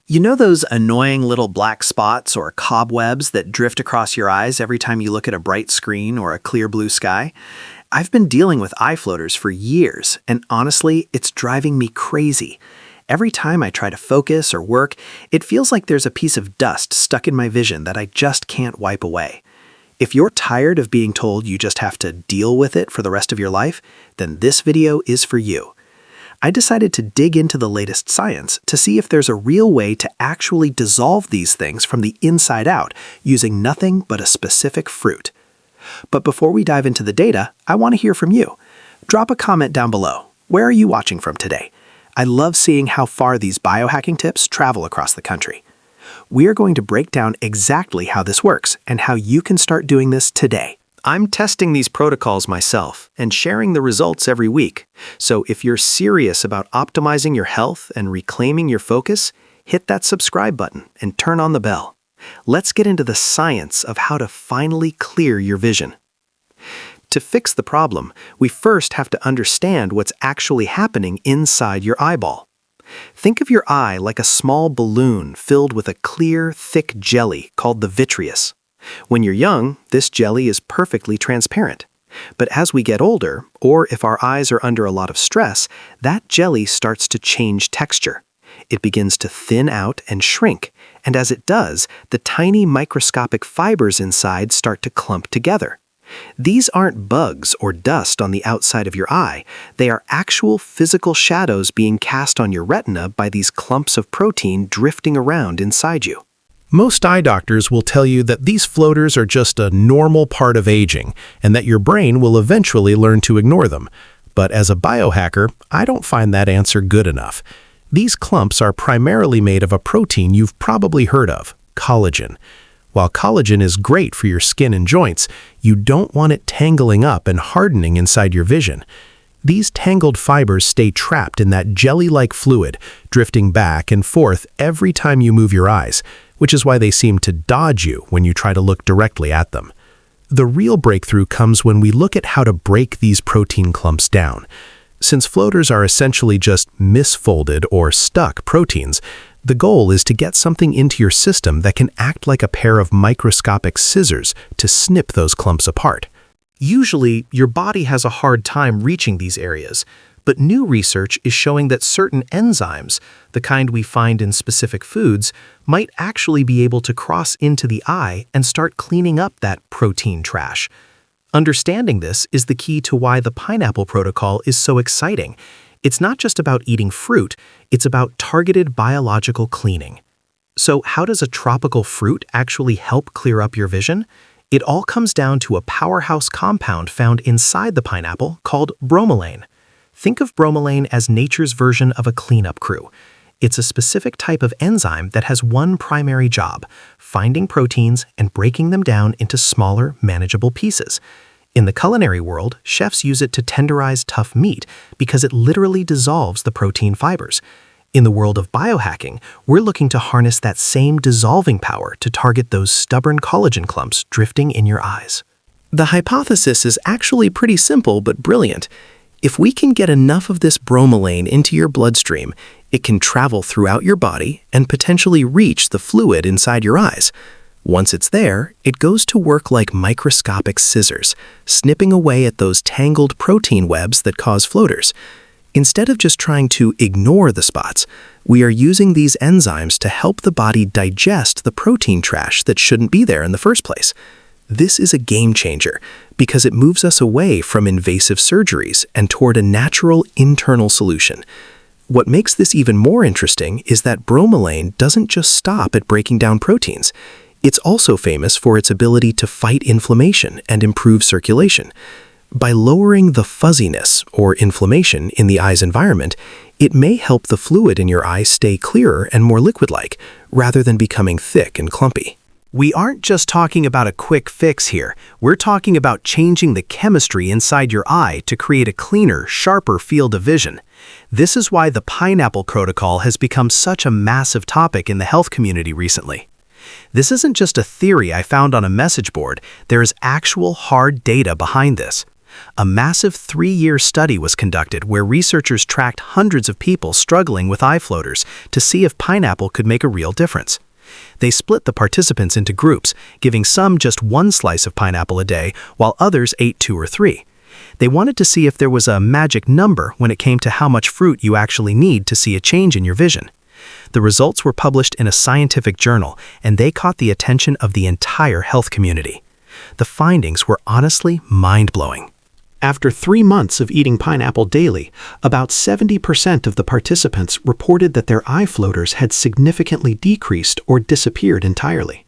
You know those annoying little black spots or cobwebs that drift across your eyes every time you look at a bright screen or a clear blue sky? I've been dealing with eye floaters for years, and honestly, it's driving me crazy. Every time I try to focus or work, it feels like there's a piece of dust stuck in my vision that I just can't wipe away. If you're tired of being told you just have to deal with it for the rest of your life, then this video is for you. I decided to dig into the latest science to see if there's a real way to actually dissolve these things from the inside out using nothing but a specific fruit. But before we dive into the data, I want to hear from you. Drop a comment down below. Where are you watching from today? I love seeing how far these biohacking tips travel across the country. We are going to break down exactly how this works and how you can start doing this today. I'm testing these protocols myself and sharing the results every week. So if you're serious about optimizing your health and reclaiming your focus, hit that subscribe button and turn on the bell. Let's get into the science of how to finally clear your vision. To fix the problem, we first have to understand what's actually happening inside your eyeball. Think of your eye like a small balloon filled with a clear, thick jelly called the vitreous. When you're young, this jelly is perfectly transparent. But as we get older, or if our eyes are under a lot of stress, that jelly starts to change texture. It begins to thin out and shrink, and as it does, the tiny microscopic fibers inside start to clump together. These aren't bugs or dust on the outside of your eye. They are actual physical shadows being cast on your retina by these clumps of protein drifting around inside you. Most eye doctors will tell you that these floaters are just a normal part of aging and that your brain will eventually learn to ignore them. But as a biohacker, I don't find that answer good enough. These clumps are primarily made of a protein you've probably heard of, collagen. While collagen is great for your skin and joints, you don't want it tangling up and hardening inside your vision. These tangled fibers stay trapped in that jelly-like fluid, drifting back and forth every time you move your eyes, which is why they seem to dodge you when you try to look directly at them. The real breakthrough comes when we look at how to break these protein clumps down. Since floaters are essentially just misfolded or stuck proteins, the goal is to get something into your system that can act like a pair of microscopic scissors to snip those clumps apart. Usually, your body has a hard time reaching these areas, but new research is showing that certain enzymes, the kind we find in specific foods, might actually be able to cross into the eye and start cleaning up that protein trash. Understanding this is the key to why the pineapple protocol is so exciting. It's not just about eating fruit, it's about targeted biological cleaning. So how does a tropical fruit actually help clear up your vision? It all comes down to a powerhouse compound found inside the pineapple called bromelain. Think of bromelain as nature's version of a cleanup crew. It's a specific type of enzyme that has one primary job: finding proteins and breaking them down into smaller, manageable pieces. In the culinary world, chefs use it to tenderize tough meat because it literally dissolves the protein fibers. In the world of biohacking, we're looking to harness that same dissolving power to target those stubborn collagen clumps drifting in your eyes. The hypothesis is actually pretty simple but brilliant. If we can get enough of this bromelain into your bloodstream, it can travel throughout your body and potentially reach the fluid inside your eyes. Once it's there, it goes to work like microscopic scissors, snipping away at those tangled protein webs that cause floaters. Instead of just trying to ignore the spots, we are using these enzymes to help the body digest the protein trash that shouldn't be there in the first place. This is a game changer because it moves us away from invasive surgeries and toward a natural internal solution. What makes this even more interesting is that bromelain doesn't just stop at breaking down proteins. It's also famous for its ability to fight inflammation and improve circulation. By lowering the fuzziness or inflammation in the eye's environment, it may help the fluid in your eye stay clearer and more liquid-like, rather than becoming thick and clumpy. We aren't just talking about a quick fix here. We're talking about changing the chemistry inside your eye to create a cleaner, sharper field of vision. This is why the pineapple protocol has become such a massive topic in the health community recently. This isn't just a theory I found on a message board. There is actual hard data behind this. A massive 3-year study was conducted where researchers tracked hundreds of people struggling with eye floaters to see if pineapple could make a real difference. They split the participants into groups, giving some just 1 slice of pineapple a day, while others ate 2 or 3. They wanted to see if there was a magic number when it came to how much fruit you actually need to see a change in your vision. The results were published in a scientific journal, and they caught the attention of the entire health community. The findings were honestly mind-blowing. After 3 months of eating pineapple daily, about 70% of the participants reported that their eye floaters had significantly decreased or disappeared entirely.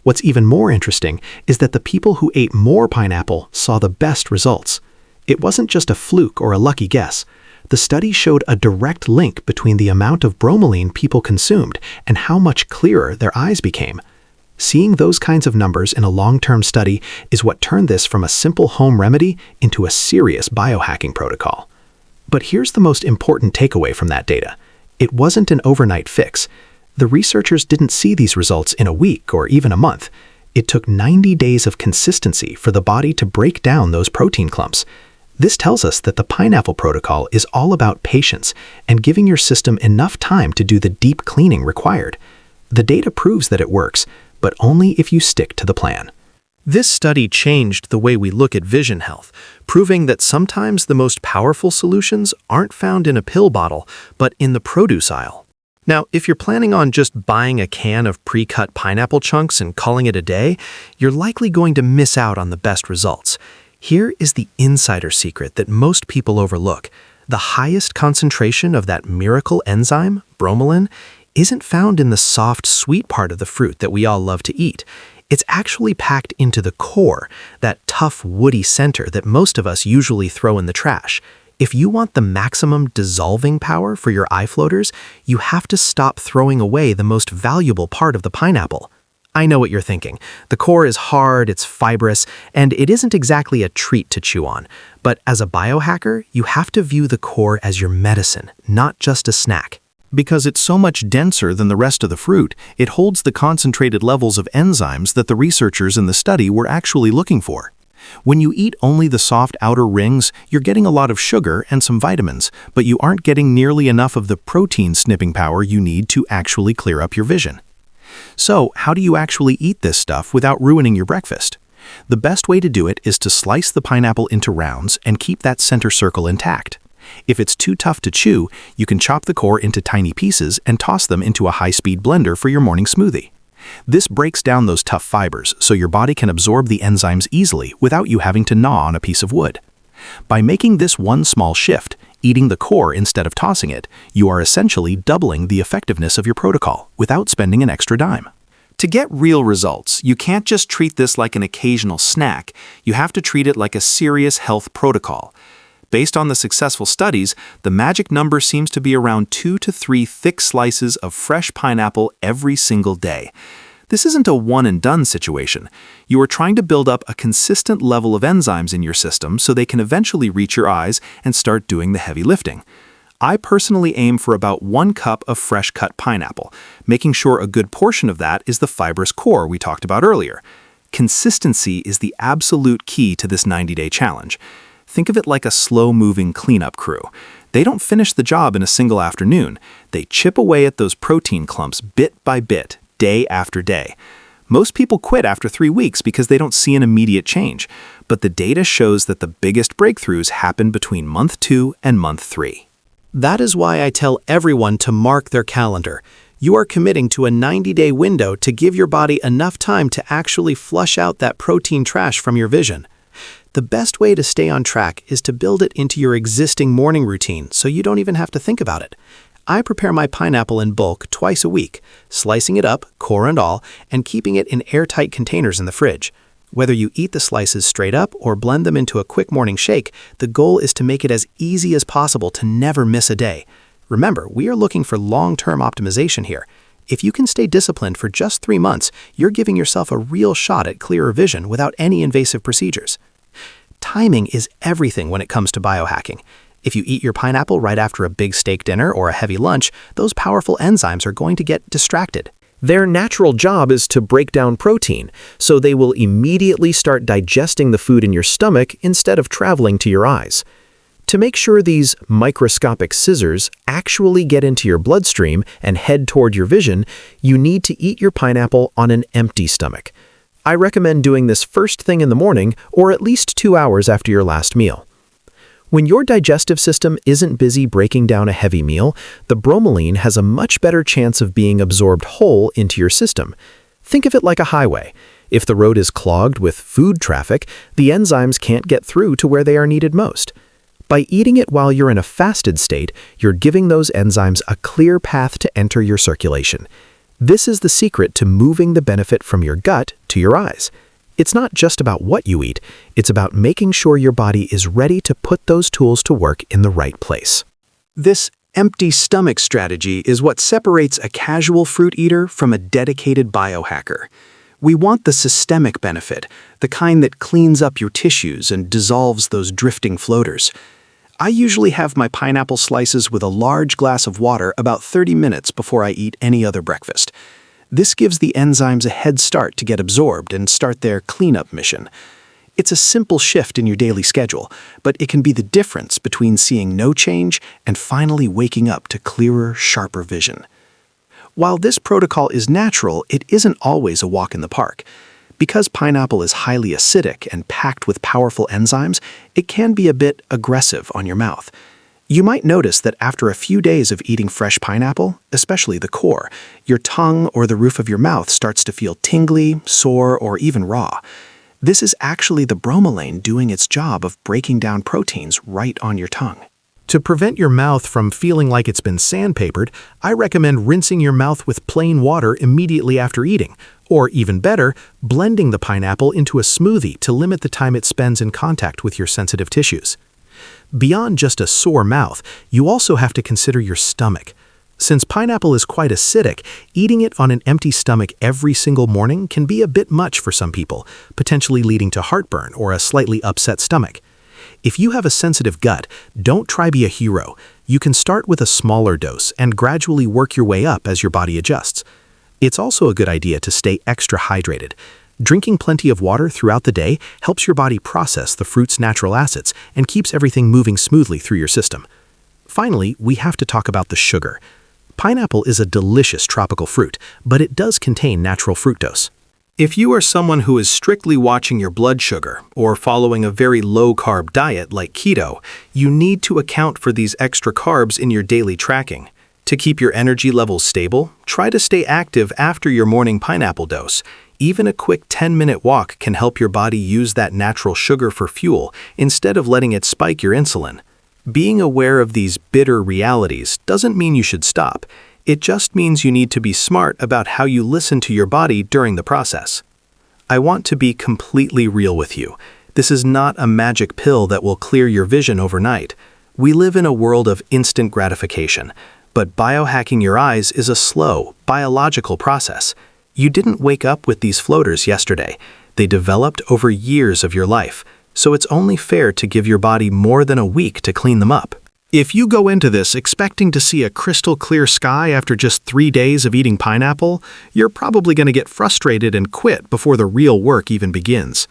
What's even more interesting is that the people who ate more pineapple saw the best results. It wasn't just a fluke or a lucky guess. The study showed a direct link between the amount of bromelain people consumed and how much clearer their eyes became. Seeing those kinds of numbers in a long-term study is what turned this from a simple home remedy into a serious biohacking protocol. But here's the most important takeaway from that data. It wasn't an overnight fix. The researchers didn't see these results in a week or even a month. It took 90 days of consistency for the body to break down those protein clumps. This tells us that the pineapple protocol is all about patience and giving your system enough time to do the deep cleaning required. The data proves that it works, but only if you stick to the plan. This study changed the way we look at vision health, proving that sometimes the most powerful solutions aren't found in a pill bottle, but in the produce aisle. Now, if you're planning on just buying a can of pre-cut pineapple chunks and calling it a day, you're likely going to miss out on the best results. Here is the insider secret that most people overlook. The highest concentration of that miracle enzyme, bromelain, isn't found in the soft, sweet part of the fruit that we all love to eat. It's actually packed into the core, that tough, woody center that most of us usually throw in the trash. If you want the maximum dissolving power for your eye floaters, you have to stop throwing away the most valuable part of the pineapple. I know what you're thinking. The core is hard, it's fibrous, and it isn't exactly a treat to chew on. But as a biohacker, you have to view the core as your medicine, not just a snack. Because it's so much denser than the rest of the fruit, it holds the concentrated levels of enzymes that the researchers in the study were actually looking for. When you eat only the soft outer rings, you're getting a lot of sugar and some vitamins, but you aren't getting nearly enough of the protein snipping power you need to actually clear up your vision. So, how do you actually eat this stuff without ruining your breakfast? The best way to do it is to slice the pineapple into rounds and keep that center circle intact. If it's too tough to chew, you can chop the core into tiny pieces and toss them into a high-speed blender for your morning smoothie. This breaks down those tough fibers so your body can absorb the enzymes easily without you having to gnaw on a piece of wood. By making this one small shift, eating the core instead of tossing it, you are essentially doubling the effectiveness of your protocol without spending an extra dime. To get real results, you can't just treat this like an occasional snack. You have to treat it like a serious health protocol. Based on the successful studies, the magic number seems to be around 2 to 3 thick slices of fresh pineapple every single day. This isn't a one-and-done situation. You are trying to build up a consistent level of enzymes in your system so they can eventually reach your eyes and start doing the heavy lifting. I personally aim for about 1 cup of fresh-cut pineapple, making sure a good portion of that is the fibrous core we talked about earlier. Consistency is the absolute key to this 90-day challenge. Think of it like a slow-moving cleanup crew. They don't finish the job in a single afternoon. They chip away at those protein clumps bit by bit, day after day. Most people quit after 3 weeks because they don't see an immediate change, but the data shows that the biggest breakthroughs happen between month 2 and month 3. That is why I tell everyone to mark their calendar. You are committing to a 90-day window to give your body enough time to actually flush out that protein trash from your vision. The best way to stay on track is to build it into your existing morning routine so you don't even have to think about it. I prepare my pineapple in bulk twice a week, slicing it up, core and all, and keeping it in airtight containers in the fridge. Whether you eat the slices straight up or blend them into a quick morning shake, the goal is to make it as easy as possible to never miss a day. Remember, we are looking for long-term optimization here. If you can stay disciplined for just 3 months, you're giving yourself a real shot at clearer vision without any invasive procedures. Timing is everything when it comes to biohacking. If you eat your pineapple right after a big steak dinner or a heavy lunch, those powerful enzymes are going to get distracted. Their natural job is to break down protein, so they will immediately start digesting the food in your stomach instead of traveling to your eyes. To make sure these microscopic scissors actually get into your bloodstream and head toward your vision, you need to eat your pineapple on an empty stomach. I recommend doing this first thing in the morning or at least 2 hours after your last meal. When your digestive system isn't busy breaking down a heavy meal, the bromelain has a much better chance of being absorbed whole into your system. Think of it like a highway. If the road is clogged with food traffic, the enzymes can't get through to where they are needed most. By eating it while you're in a fasted state, you're giving those enzymes a clear path to enter your circulation. This is the secret to moving the benefit from your gut to your eyes. It's not just about what you eat, it's about making sure your body is ready to put those tools to work in the right place. This empty stomach strategy is what separates a casual fruit eater from a dedicated biohacker. We want the systemic benefit, the kind that cleans up your tissues and dissolves those drifting floaters. I usually have my pineapple slices with a large glass of water about 30 minutes before I eat any other breakfast. This gives the enzymes a head start to get absorbed and start their cleanup mission. It's a simple shift in your daily schedule, but it can be the difference between seeing no change and finally waking up to clearer, sharper vision. While this protocol is natural, it isn't always a walk in the park. Because pineapple is highly acidic and packed with powerful enzymes, it can be a bit aggressive on your mouth. You might notice that after a few days of eating fresh pineapple, especially the core, your tongue or the roof of your mouth starts to feel tingly, sore, or even raw. This is actually the bromelain doing its job of breaking down proteins right on your tongue. To prevent your mouth from feeling like it's been sandpapered, I recommend rinsing your mouth with plain water immediately after eating, or even better, blending the pineapple into a smoothie to limit the time it spends in contact with your sensitive tissues. Beyond just a sore mouth, you also have to consider your stomach. Since pineapple is quite acidic, eating it on an empty stomach every single morning can be a bit much for some people, potentially leading to heartburn or a slightly upset stomach. If you have a sensitive gut, don't try to be a hero. You can start with a smaller dose and gradually work your way up as your body adjusts. It's also a good idea to stay extra hydrated. Drinking plenty of water throughout the day helps your body process the fruit's natural acids and keeps everything moving smoothly through your system. Finally, we have to talk about the sugar. Pineapple is a delicious tropical fruit, but it does contain natural fructose. If you are someone who is strictly watching your blood sugar or following a very low-carb diet like keto, you need to account for these extra carbs in your daily tracking. To keep your energy levels stable, try to stay active after your morning pineapple dose. Even a quick 10-minute walk can help your body use that natural sugar for fuel instead of letting it spike your insulin. Being aware of these bitter realities doesn't mean you should stop. It just means you need to be smart about how you listen to your body during the process. I want to be completely real with you. This is not a magic pill that will clear your vision overnight. We live in a world of instant gratification, but biohacking your eyes is a slow, biological process. You didn't wake up with these floaters yesterday. They developed over years of your life, so it's only fair to give your body more than a week to clean them up. If you go into this expecting to see a crystal clear sky after just 3 days of eating pineapple, you're probably going to get frustrated and quit before the real work even begins.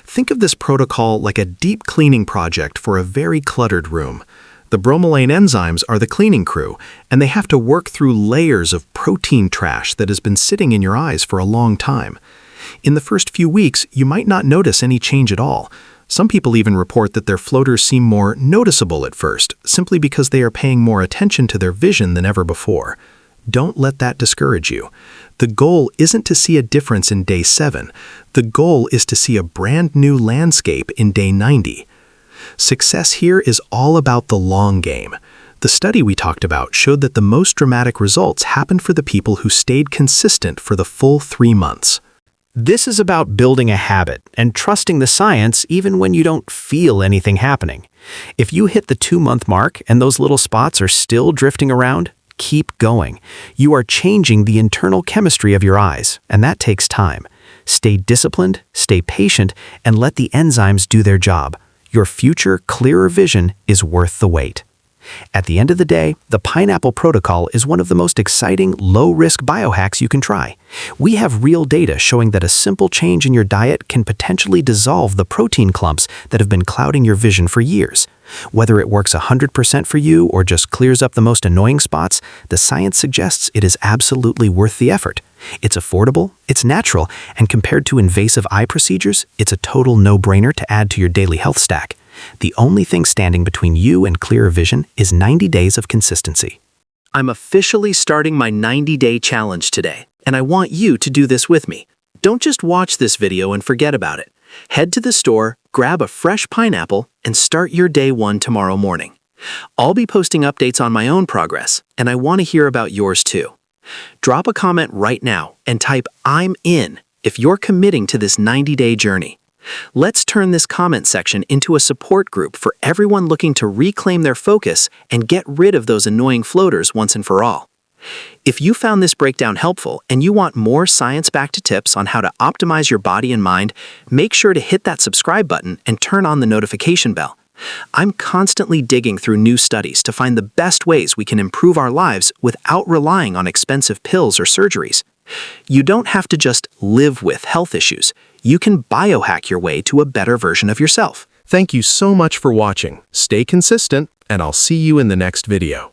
Think of this protocol like a deep cleaning project for a very cluttered room. The bromelain enzymes are the cleaning crew, and they have to work through layers of protein trash that has been sitting in your eyes for a long time. In the first few weeks, you might not notice any change at all. Some people even report that their floaters seem more noticeable at first, simply because they are paying more attention to their vision than ever before. Don't let that discourage you. The goal isn't to see a difference in day 7. The goal is to see a brand new landscape in day 90. Success here is all about the long game. The study we talked about showed that the most dramatic results happened for the people who stayed consistent for the full 3 months. This is about building a habit and trusting the science even when you don't feel anything happening. If you hit the 2-month mark and those little spots are still drifting around, keep going. You are changing the internal chemistry of your eyes, and that takes time. Stay disciplined, stay patient, and let the enzymes do their job. Your future, clearer vision is worth the wait. At the end of the day, the Pineapple Protocol is one of the most exciting, low-risk biohacks you can try. We have real data showing that a simple change in your diet can potentially dissolve the protein clumps that have been clouding your vision for years. Whether it works 100% for you or just clears up the most annoying spots, the science suggests it is absolutely worth the effort. It's affordable, it's natural, and compared to invasive eye procedures, it's a total no-brainer to add to your daily health stack. The only thing standing between you and clearer vision is 90 days of consistency. I'm officially starting my 90-day challenge today, and I want you to do this with me. Don't just watch this video and forget about it. Head to the store, grab a fresh pineapple, and start your day one tomorrow morning. I'll be posting updates on my own progress, and I want to hear about yours too. Drop a comment right now and type "I'm in" if you're committing to this 90-day journey. Let's turn this comment section into a support group for everyone looking to reclaim their focus and get rid of those annoying floaters once and for all. If you found this breakdown helpful and you want more science-backed tips on how to optimize your body and mind, make sure to hit that subscribe button and turn on the notification bell. I'm constantly digging through new studies to find the best ways we can improve our lives without relying on expensive pills or surgeries. You don't have to just live with health issues. You can biohack your way to a better version of yourself. Thank you so much for watching. Stay consistent, and I'll see you in the next video.